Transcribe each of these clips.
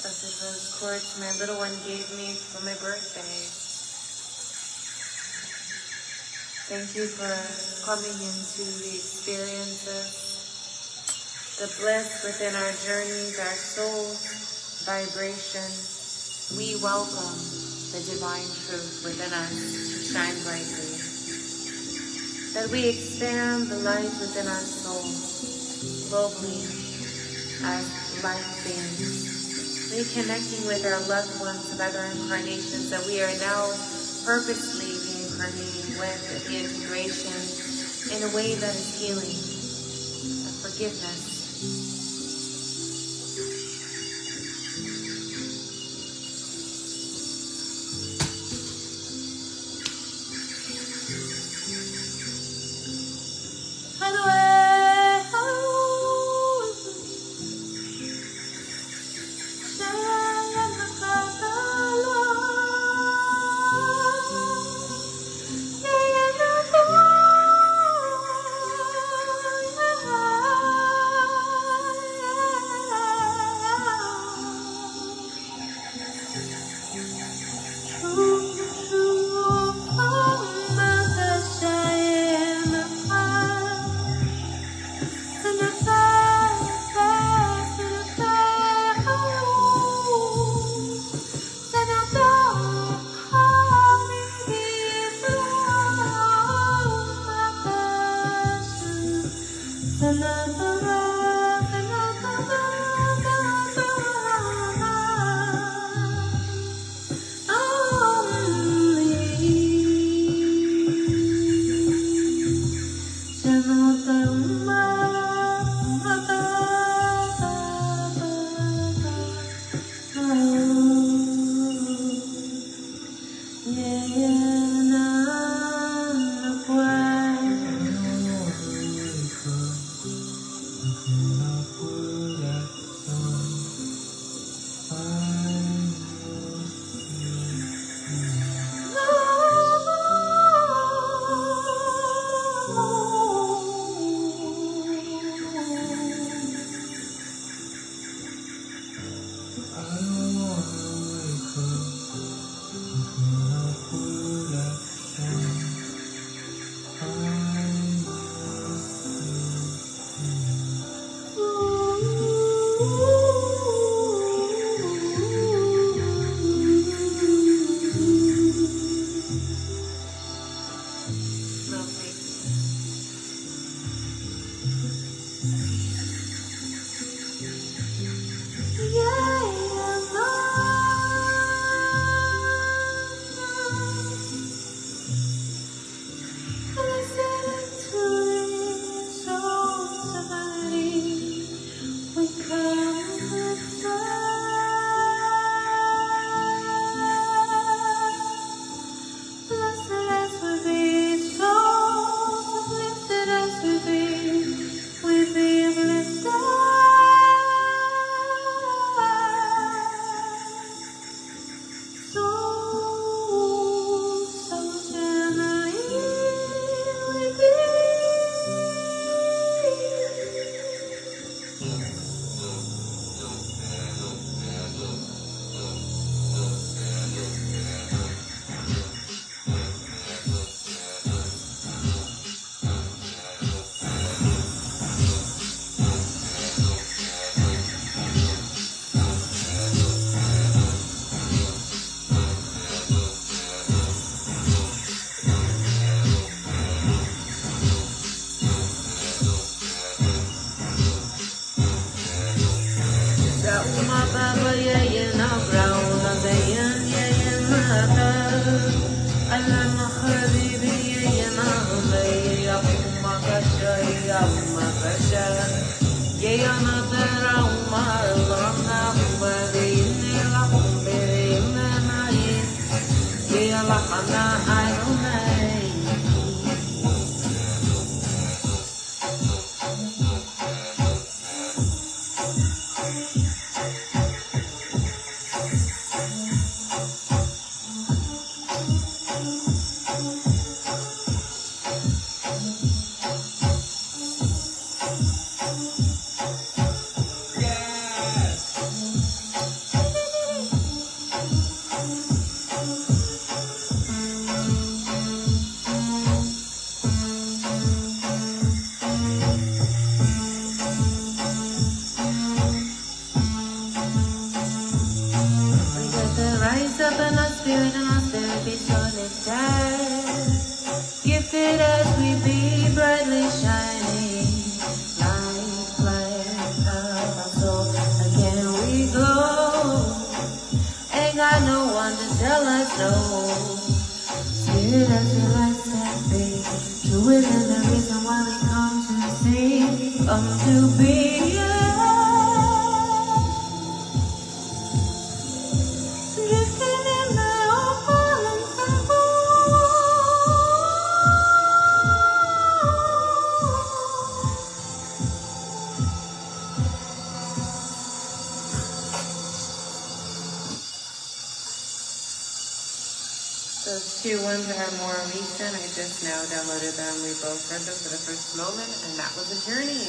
as it was quartz my little one gave me for my birthday. Thank you for coming into the experiences, the bliss within our journeys, our soul's vibration. We welcome the divine truth within us to shine brightly. That we expand the light within our souls globally as light beings, reconnecting with our loved ones of other incarnations that we are now purposely reincarnating with the integration in a way that is healing and forgiveness. snow. Spirit until I step in. True is the reason why we come to sing, come to be. Drifting in my own falling Those two ones are more recent. I just now downloaded them. We both heard them for the first moment, and that was a journey.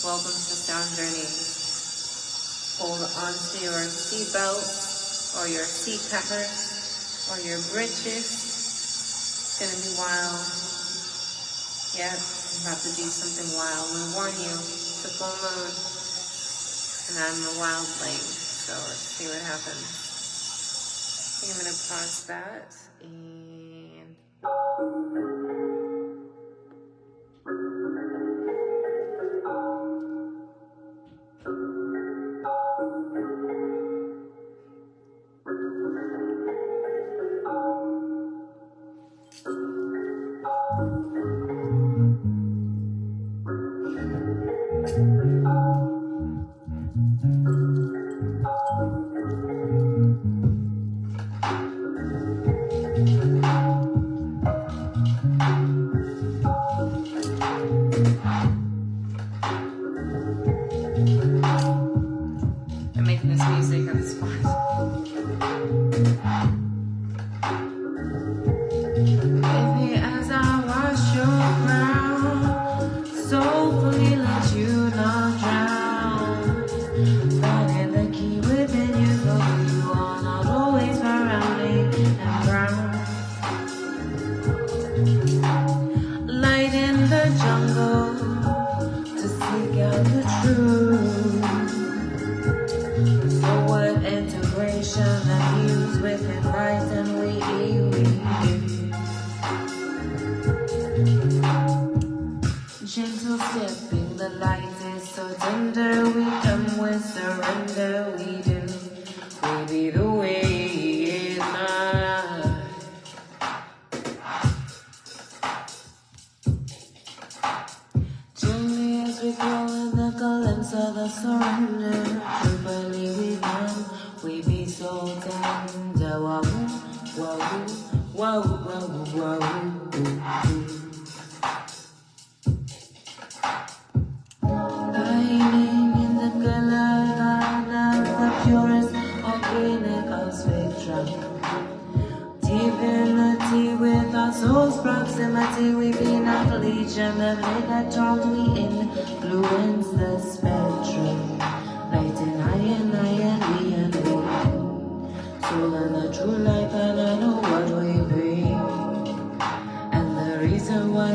Welcome to the sound journey. Hold onto your seatbelt, or your seat covers, or your britches. It's gonna be wild. Yep, I'm about to do something wild. I'm gonna warn you, it's a full moon, and I'm a wildling. So let's see what happens. I'm gonna pause that and I'm making this music on the spot. Baby, as I wash your crown, soulfully let you not drown. Finding the key within you, so you are not always surrounding and brown. Light in the jungle to seek out the truth. Integration and use within light and we gentle stepping, the light is so tender, we come with surrender, we do, we be the way is mine. Gently as we go in the glimpse of the surrender, truthfully we come. We be so tender, whoa, whoa, whoa, whoa, whoa, Dining in the color of the purest organic of spectrum. Divinity with our soul's proximity, we be not legion of megatron, we influence the spectrum. Light and iron, we and we. Soul and the true light, and I know what we bring. And the reason why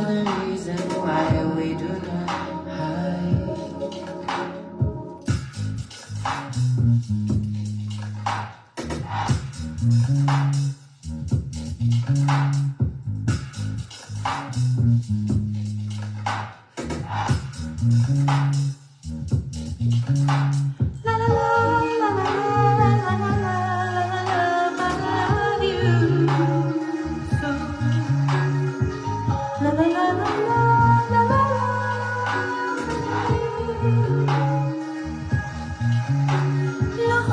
we do not hide. La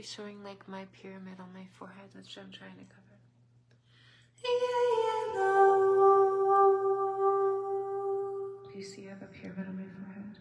actually showing like my pyramid on my forehead, which I'm trying to cover. Do you see I have a pyramid on my forehead?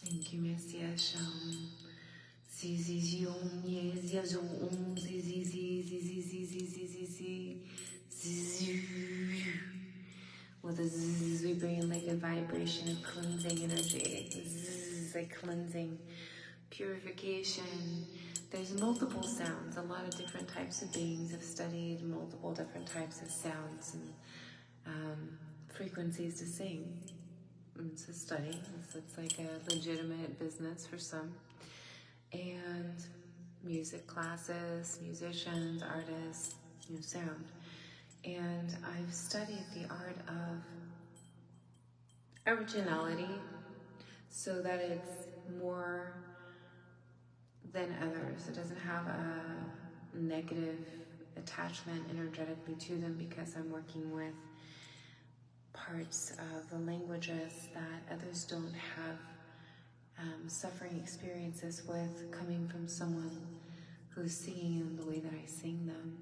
Thank you, Miss Yesham. With a zzz, we bring like a vibration of cleansing energy. Zzz, like cleansing, purification. There's multiple sounds. A lot of different types of beings have studied multiple different types of sounds and frequencies to sing. It's a study. It's like a legitimate business for some. And music classes, musicians, artists, sound. And I've studied the art of originality so that it's more than others. It doesn't have a negative attachment energetically to them because I'm working with parts of the languages that others don't have suffering experiences with, coming from someone who's singing in the way that I sing them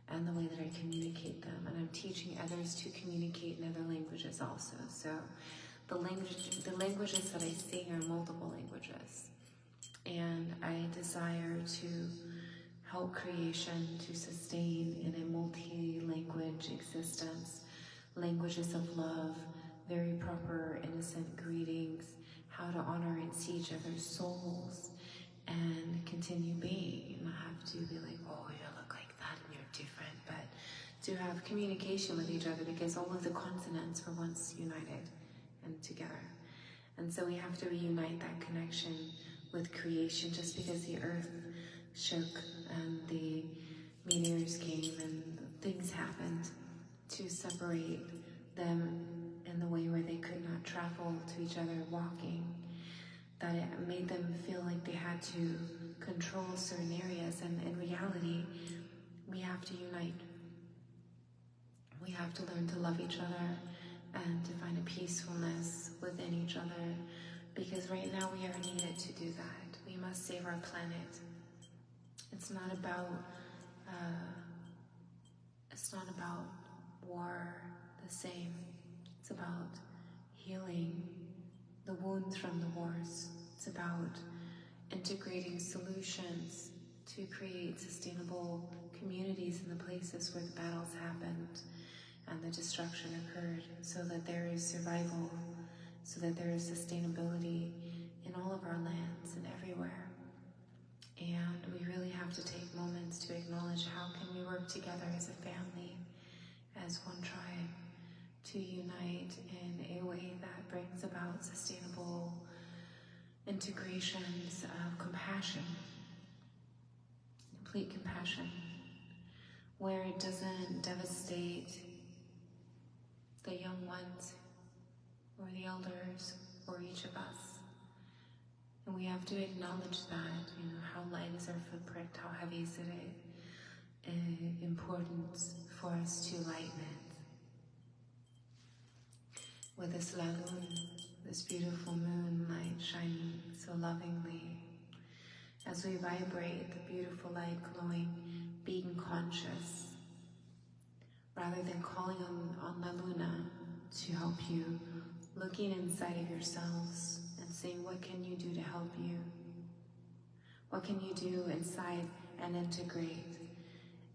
and the way that I communicate them. And I'm teaching others to communicate in other languages also. So the languages that I sing are multiple languages. And I desire to help creation to sustain in a multi-language existence. Languages of love, very proper, innocent greetings, how to honor and see each other's souls, and continue being. And not have to be like, oh, you look like that and you're different, but to have communication with each other because all of the continents were once united and together. And so we have to reunite that connection with creation. Just because the earth shook and the meteors came and things happened to separate them in the way where they could not travel to each other walking, that it made them feel like they had to control certain areas, and in reality, we have to unite. We have to learn to love each other and to find a peacefulness within each other, because right now we are needed to do that. We must save our planet. It's not about war the same. It's about healing the wounds from the wars. It's about integrating solutions to create sustainable communities in the places where the battles happened and the destruction occurred, so that there is survival, so that there is sustainability in all of our lands and everywhere. And we really have to take moments to acknowledge how can we work together as a family, as one tribe, to unite in a way that brings about sustainable integrations of compassion, complete compassion, where it doesn't devastate the young ones or the elders or each of us. And we have to acknowledge that, how light is our footprint, how heavy is it, important for us to lighten it. With this la lune, this beautiful moonlight shining so lovingly, as we vibrate the beautiful light glowing, being conscious, rather than calling on La Luna to help you, looking inside of yourselves and saying, what can you do to help you? What can you do inside and integrate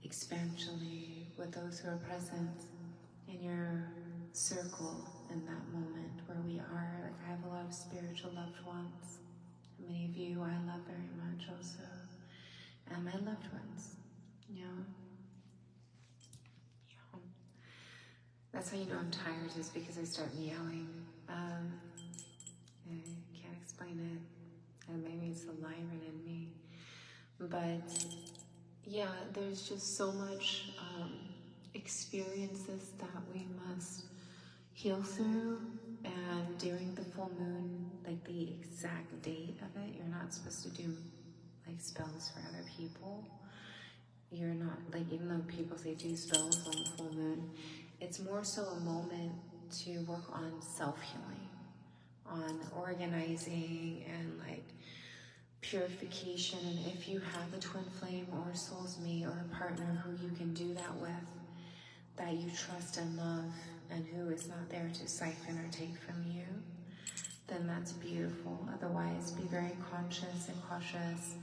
expansionally with those who are present in your circle in that moment where we are? Like, I have a lot of spiritual loved ones. Many of you I love very much also. And my loved ones, That's how you know I'm tired, is because I start meowing. I can't explain it. And maybe it's the lion in me. But yeah, there's just so much experiences that we must heal through. And during the full moon, like the exact date of it, you're not supposed to do like spells for other people. You're not, like, even though people say do spells on the full moon, it's more so a moment to work on self-healing, on organizing and like purification. And if you have a twin flame or a soul's mate or a partner who you can do that with, that you trust and love, and who is not there to siphon or take from you, then that's beautiful. Otherwise, be very conscious and cautious.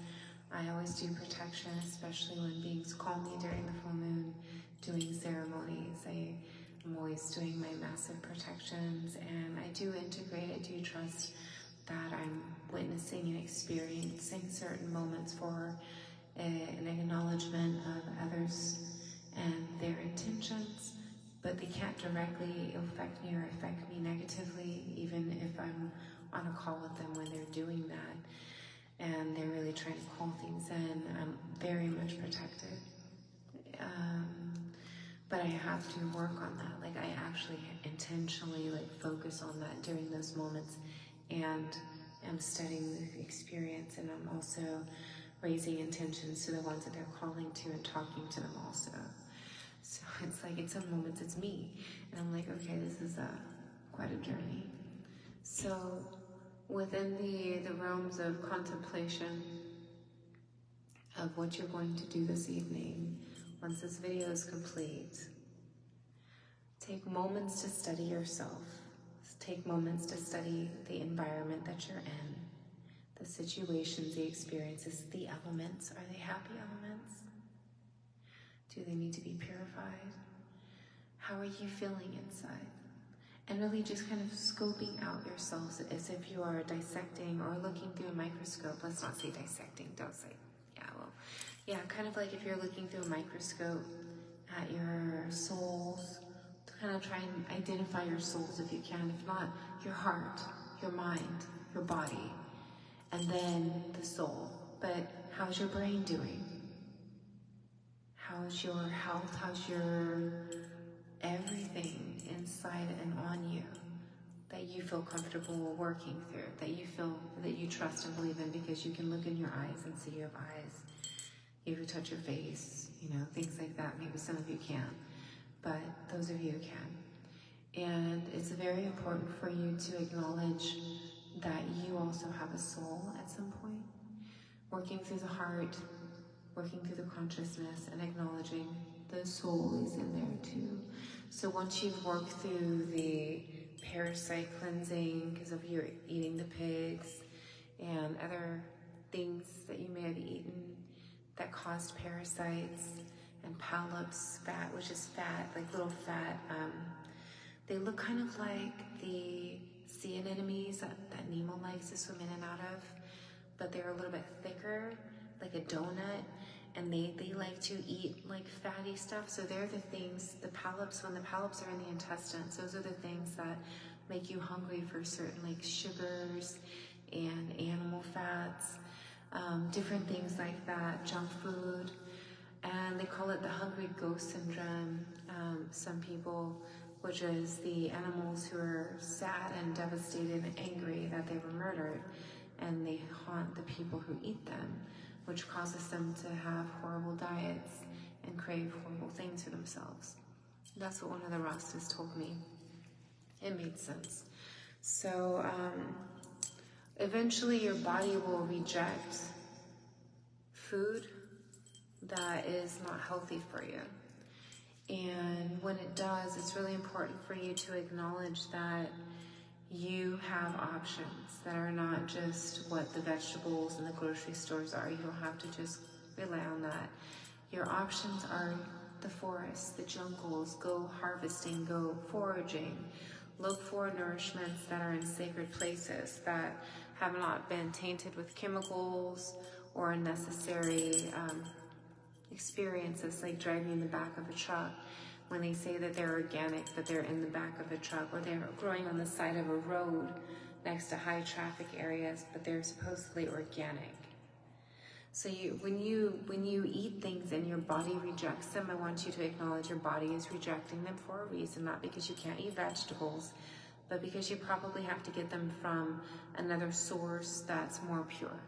I always do protection, especially when beings call me during the full moon, doing ceremonies. I'm always doing my massive protections, and I do integrate, I do trust that I'm witnessing and experiencing certain moments for an acknowledgement of others and their intentions, but they can't directly affect me or affect me negatively, even if I'm on a call with them when they're doing that and they're really trying to call things in. I'm very much protected. But I have to work on that. Like, I actually intentionally focus on that during those moments, and I'm studying the experience, and I'm also raising intentions to the ones that they're calling to and talking to them also. So it's like, in some moments it's me, and I'm like, okay, this is quite a journey. So within the realms of contemplation of what you're going to do this evening, once this video is complete, take moments to study yourself. Take moments to study the environment that you're in, the situations, the experiences, the elements. Are they happy elements? Do they need to be purified? How are you feeling inside? And really just kind of scoping out yourselves as if you are dissecting or looking through a microscope. Let's not say dissecting, don't say. Yeah, kind of like if you're looking through a microscope at your souls, to kind of try and identify your souls if you can. If not, your heart, your mind, your body, and then the soul. But how's your brain doing? How's your health? How's your everything inside and on you? that you feel comfortable working through, that you feel that you trust and believe in, because you can look in your eyes and see you have eyes. You can touch your face, things like that. Maybe some of you can't, but those of you can. And it's very important for you to acknowledge that you also have a soul at some point, working through the heart, working through the consciousness, and acknowledging the soul is in there too. So once you've worked through the parasite cleansing because of your eating the pigs and other things that you may have eaten that caused parasites, and polyps, fat, which is fat, like little fat, they look kind of like the sea anemones that Nemo likes to swim in and out of, but they're a little bit thicker, like a donut, and they like to eat like fatty stuff. So they're the things, the polyps, when the polyps are in the intestines, those are the things that make you hungry for certain like sugars and animal fats, different things like that, junk food. And they call it the hungry ghost syndrome, some people, which is the animals who are sad and devastated and angry that they were murdered, and they haunt the people who eat them, which causes them to have horrible diets and crave horrible things for themselves. That's what one of the Rastas told me. It made sense. So eventually your body will reject food that is not healthy for you. And when it does, it's really important for you to acknowledge that you have options that are not just what the vegetables in the grocery stores are. You don't have to just rely on that. Your options are the forests, the jungles. Go harvesting, go foraging. Look for nourishments that are in sacred places that have not been tainted with chemicals or unnecessary experiences, like driving in the back of a truck. When they say that they're organic, that they're in the back of a truck, or they're growing on the side of a road next to high traffic areas, but they're supposedly organic. So when you eat things and your body rejects them, I want you to acknowledge your body is rejecting them for a reason, not because you can't eat vegetables, but because you probably have to get them from another source that's more pure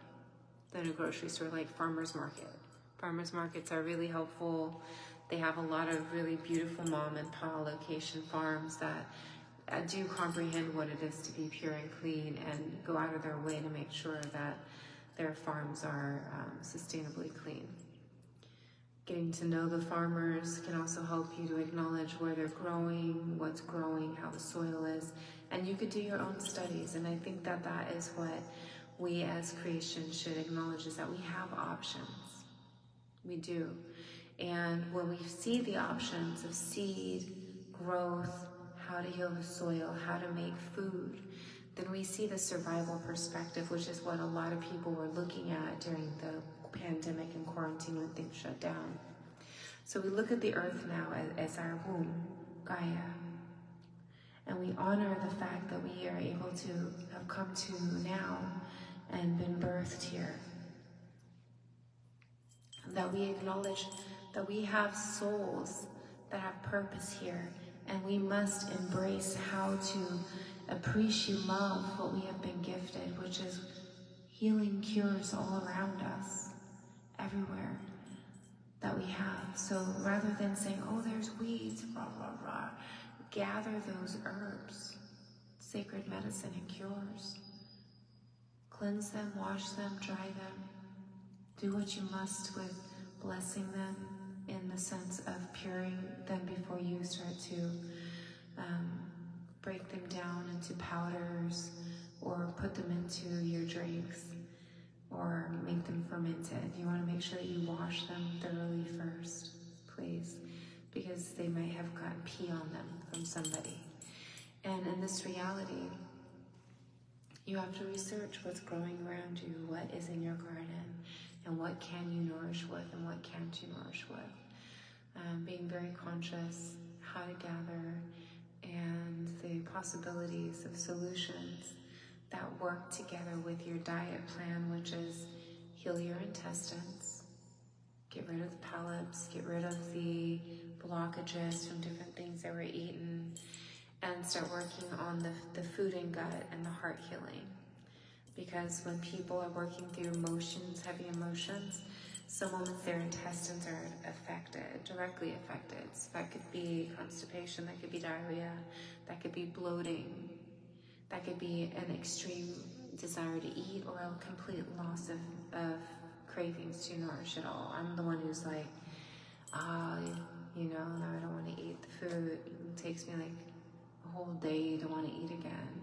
than a grocery store, like farmer's market. Farmers markets are really helpful. They have a lot of really beautiful mom and pop location farms that do comprehend what it is to be pure and clean and go out of their way to make sure that their farms are sustainably clean. Getting to know the farmers can also help you to acknowledge where they're growing, what's growing, how the soil is, and you could do your own studies. And I think that that is what we as creation should acknowledge, is that we have options. We do. And when we see the options of seed, growth, how to heal the soil, how to make food, then we see the survival perspective, which is what a lot of people were looking at during the pandemic and quarantine when things shut down. So we look at the earth now as our womb, Gaia, and we honor the fact that we are able to have come to now and been birthed here. That we acknowledge that we have souls that have purpose here, and we must embrace how to appreciate, love what we have been gifted, which is healing cures all around us, everywhere that we have. So rather than saying, oh, there's weeds, rah, rah, rah, gather those herbs, sacred medicine and cures. Cleanse them, wash them, dry them. Do what you must with blessing them in the sense of puring them before you start to break them down into powders or put them into your drinks or make them fermented. You want to make sure that you wash them thoroughly first, please, because they might have gotten pee on them from somebody. And in this reality, you have to research what's growing around you, what is in your garden, and what can you nourish with and what can't you nourish with. Being very conscious how to gather and the possibilities of solutions that work together with your diet plan, which is heal your intestines, get rid of the polyps, get rid of the blockages from different things that were eaten, and start working on the food and gut and the heart healing. Because when people are working through emotions, heavy emotions, some moments their intestines are affected, directly affected. So that could be constipation, that could be diarrhea, that could be bloating, that could be an extreme desire to eat or a complete loss of cravings to nourish at all. I'm the one who's like, now I don't want to eat the food. It takes me like a whole day to want to eat again.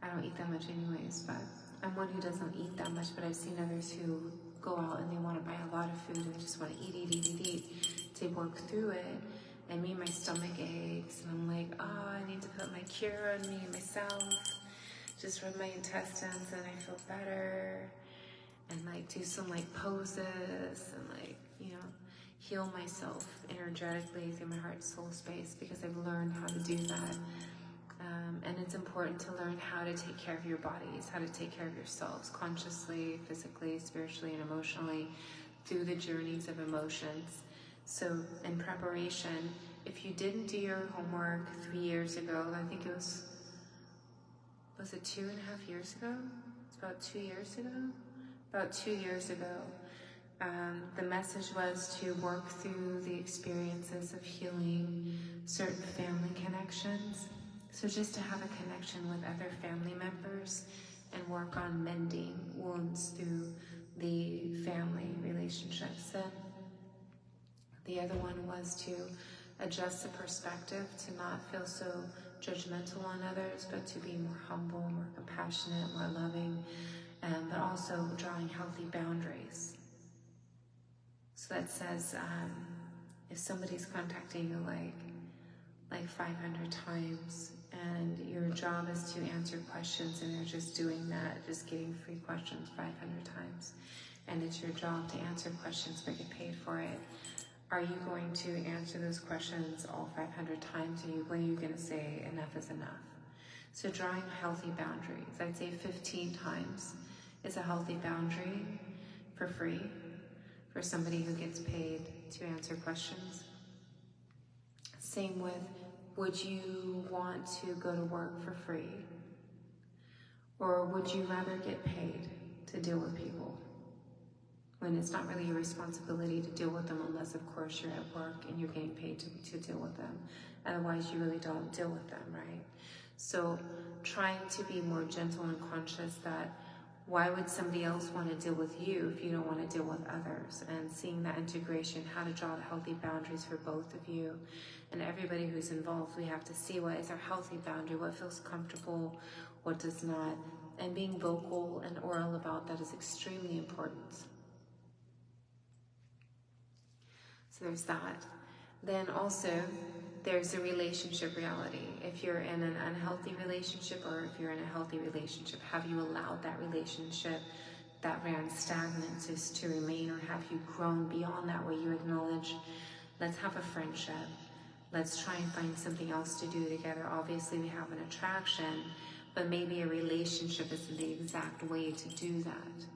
I don't eat that much anyways, but I'm one who doesn't eat that much, but I've seen others who go out and they want to buy a lot of food and they just want to eat to work through it. And me, my stomach aches, and I'm like, I need to put my cure on me myself, just rub my intestines and I feel better, and like do some like poses and like, heal myself energetically through my heart soul space, because I've learned how to do that. And it's important to learn how to take care of your bodies, how to take care of yourselves consciously, physically, spiritually, and emotionally through the journeys of emotions. So in preparation, if you didn't do your homework 3 years ago, I think it was it 2.5 years ago? It's about 2 years ago? About 2 years ago. The message was to work through the experiences of healing certain family connections. So just to have a connection with other family members and work on mending wounds through the family relationships. And the other one was to adjust the perspective, to not feel so judgmental on others, but to be more humble, more compassionate, more loving, but also drawing healthy boundaries. So that says, if somebody's contacting you like 500 times, and your job is to answer questions, and you're just doing that, just getting free questions 500 times, and it's your job to answer questions but get paid for it, are you going to answer those questions all 500 times, or when are you going to say enough is enough? So drawing healthy boundaries, I'd say 15 times is a healthy boundary for free for somebody who gets paid to answer questions. Same with, would you want to go to work for free? Or would you rather get paid to deal with people? When it's not really your responsibility to deal with them, unless of course you're at work and you're getting paid to deal with them. Otherwise you really don't deal with them, right? So trying to be more gentle and conscious that why would somebody else want to deal with you if you don't want to deal with others? And seeing that integration, how to draw the healthy boundaries for both of you and everybody who's involved. We have to see what is our healthy boundary, what feels comfortable, what does not. And being vocal and oral about that is extremely important. So there's that. Then also, there's a relationship reality. If you're in an unhealthy relationship, or if you're in a healthy relationship, have you allowed that relationship that ran stagnant to remain, or have you grown beyond that, where you acknowledge, let's have a friendship, let's try and find something else to do together. Obviously we have an attraction, but maybe a relationship isn't the exact way to do that.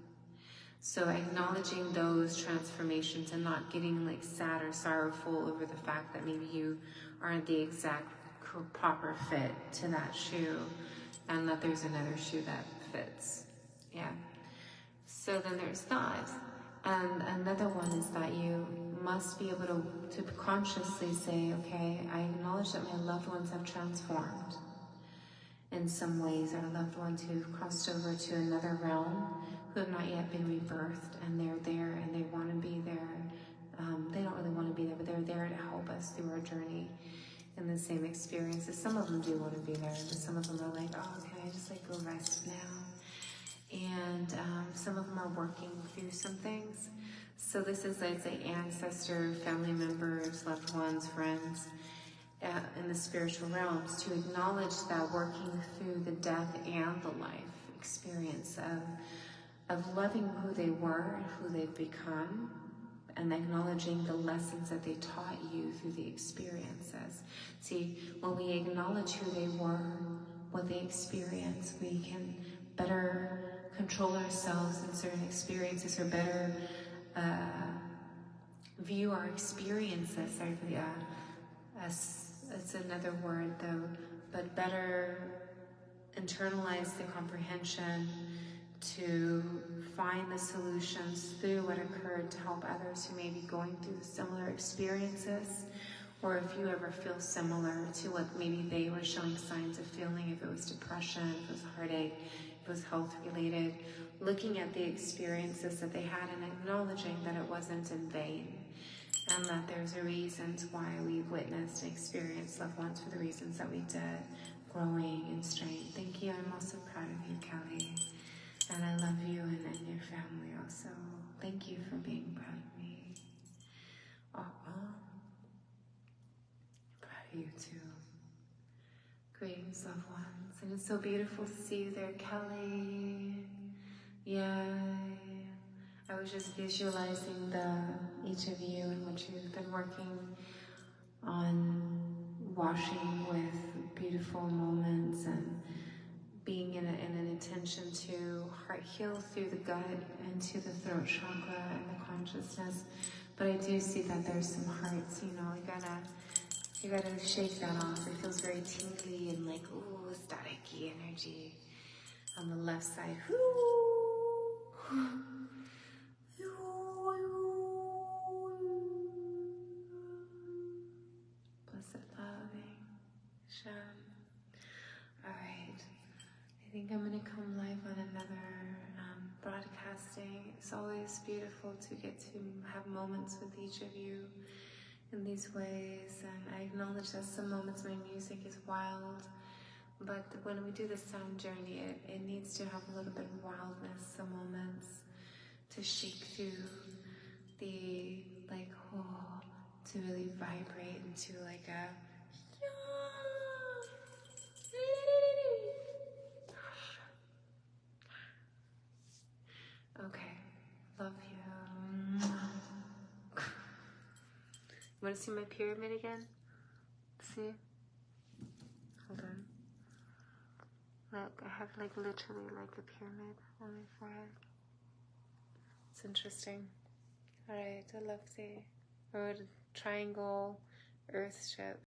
So acknowledging those transformations and not getting like sad or sorrowful over the fact that maybe you aren't the exact proper fit to that shoe, and that there's another shoe that fits. Yeah. So then there's that. And another one is that you must be able to consciously say, okay, I acknowledge that my loved ones have transformed in some ways, our loved ones who've crossed over to another realm, who have not yet been rebirthed, and they're there and they want to be there. They don't really want to be there, but they're there to help us through our journey in the same experiences. Some of them do want to be there, but some of them are like, oh, can I just like go rest now? And some of them are working through some things. So this is, I'd say, ancestor, family members, loved ones, friends, in the spiritual realms, to acknowledge that working through the death and the life experience of loving who they were and who they've become, and acknowledging the lessons that they taught you through the experiences. See, when we acknowledge who they were, what they experienced, we can better control ourselves in certain experiences, or better view our experiences. It's another word though, but better internalize the comprehension to find the solutions through what occurred to help others who may be going through similar experiences, or if you ever feel similar to what maybe they were showing signs of feeling, if it was depression, if it was heartache, if it was health related, looking at the experiences that they had and acknowledging that it wasn't in vain, and that there's a reasons why we've witnessed and experienced loved ones for the reasons that we did, growing in strength. Thank you. I'm also proud of you, Kelly. And I love you and your family also. Thank you for being proud of me. Proud of you too. Greetings, loved ones. And it's so beautiful to see you there, Kelly. Yay. I was just visualizing each of you and what you've been working on, washing with beautiful moments and being in an intention to heart heal through the gut and to the throat chakra and the consciousness. But I do see that there's some hearts, you know, you gotta shake that off. It feels very tingly and like, ooh, staticky energy on the left side. Blessed loving Shem. All right. I think I'm going to come live on another broadcasting. It's always beautiful to get to have moments with each of you in these ways, and I acknowledge that some moments my music is wild, but when we do the sound journey, it needs to have a little bit of wildness, some moments to shake through the, like, oh, to really vibrate into like a okay, love you. Want to see my pyramid again? See? Hold on. Look, I have like literally like a pyramid on my forehead. It's interesting. Alright, I love the triangle earth ship.